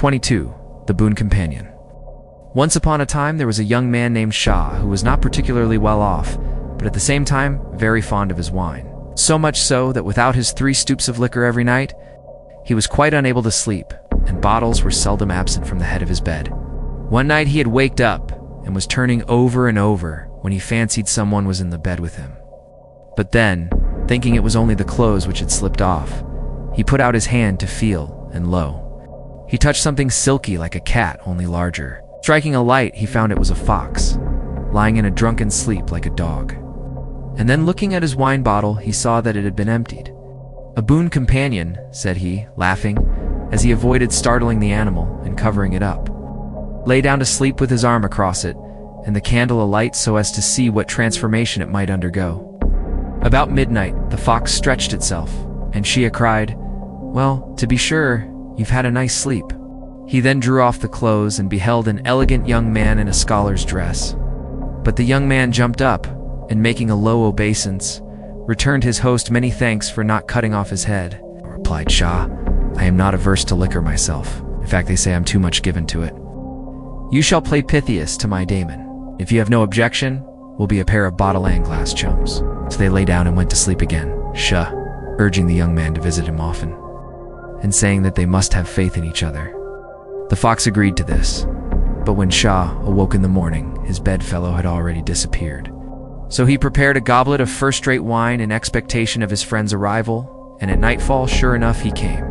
22. The Boon Companion. Once upon a time, there was a young man named Shah who was not particularly well off, but at the same time, very fond of his wine. So much so that without his 3 stoops of liquor every night, he was quite unable to sleep, and bottles were seldom absent from the head of his bed. One night he had waked up and was turning over and over when he fancied someone was in the bed with him. But then, thinking it was only the clothes which had slipped off, he put out his hand to feel, and lo, he touched something silky like a cat, only larger. Striking a light, he found it was a fox, lying in a drunken sleep like a dog. And then looking at his wine bottle, he saw that it had been emptied. "A boon companion," said he, laughing, as he avoided startling the animal and covering it up. Lay down to sleep with his arm across it, and the candle alight so as to see what transformation it might undergo. About midnight, the fox stretched itself, and Shia cried, "Well, to be sure, you've had a nice sleep." He then drew off the clothes and beheld an elegant young man in a scholar's dress. But the young man jumped up, and making a low obeisance, returned his host many thanks for not cutting off his head. Replied Shah, "I am not averse to liquor myself. In fact, they say I'm too much given to it. You shall play Pythias to my Damon. If you have no objection, we'll be a pair of bottle and glass chums." So they lay down and went to sleep again, Shah urging the young man to visit him often, and saying that they must have faith in each other. The fox agreed to this, but when Shah awoke in the morning, his bedfellow had already disappeared. So he prepared a goblet of first-rate wine in expectation of his friend's arrival, and at nightfall, sure enough, he came.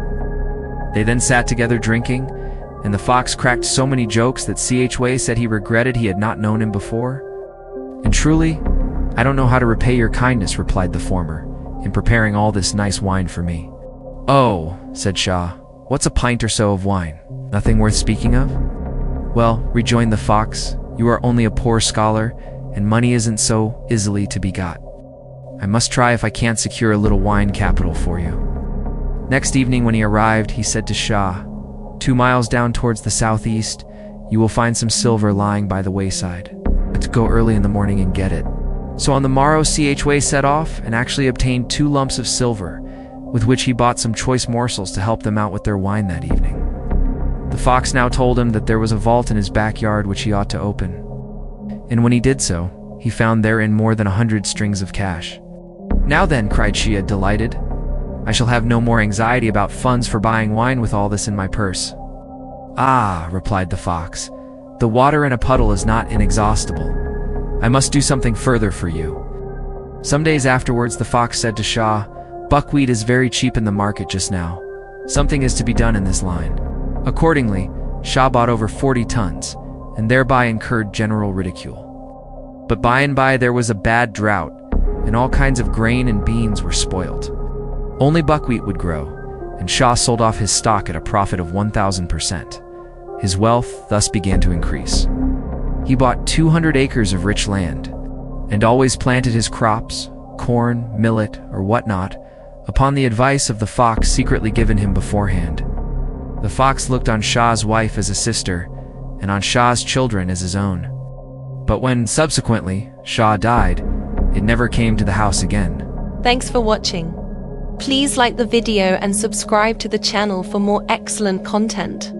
They then sat together drinking, and the fox cracked so many jokes that Chua said he regretted he had not known him before. "And truly, I don't know how to repay your kindness," replied the former, "in preparing all this nice wine for me." "Oh," said Shah, "what's a pint or so of wine? Nothing worth speaking of?" "Well," rejoined the fox, "you are only a poor scholar, and money isn't so easily to be got. I must try if I can't secure a little wine capital for you." Next evening when he arrived, he said to Shah, "2 miles down towards the southeast, you will find some silver lying by the wayside. Let's go early in the morning and get it." So on the morrow Chua set off and actually obtained 2 lumps of silver, with which he bought some choice morsels to help them out with their wine that evening. The fox now told him that there was a vault in his backyard which he ought to open. And when he did so, he found therein more than 100 strings of cash. "Now then," cried Shia, delighted, "I shall have no more anxiety about funds for buying wine with all this in my purse." "Ah," replied the fox, "the water in a puddle is not inexhaustible. I must do something further for you." Some days afterwards, the fox said to Shah, "Buckwheat is very cheap in the market just now. Something is to be done in this line." Accordingly, Shah bought over 40 tons, and thereby incurred general ridicule. But by and by there was a bad drought, and all kinds of grain and beans were spoilt. Only buckwheat would grow, and Shah sold off his stock at a profit of 1,000%. His wealth thus began to increase. He bought 200 acres of rich land, and always planted his crops, corn, millet, or whatnot, upon the advice of the fox secretly given him beforehand. The fox looked on Shah's wife as a sister, and on Shah's children as his own. But when, subsequently, Shah died, it never came to the house again. Thanks for watching. Please like the video and subscribe to the channel for more excellent content.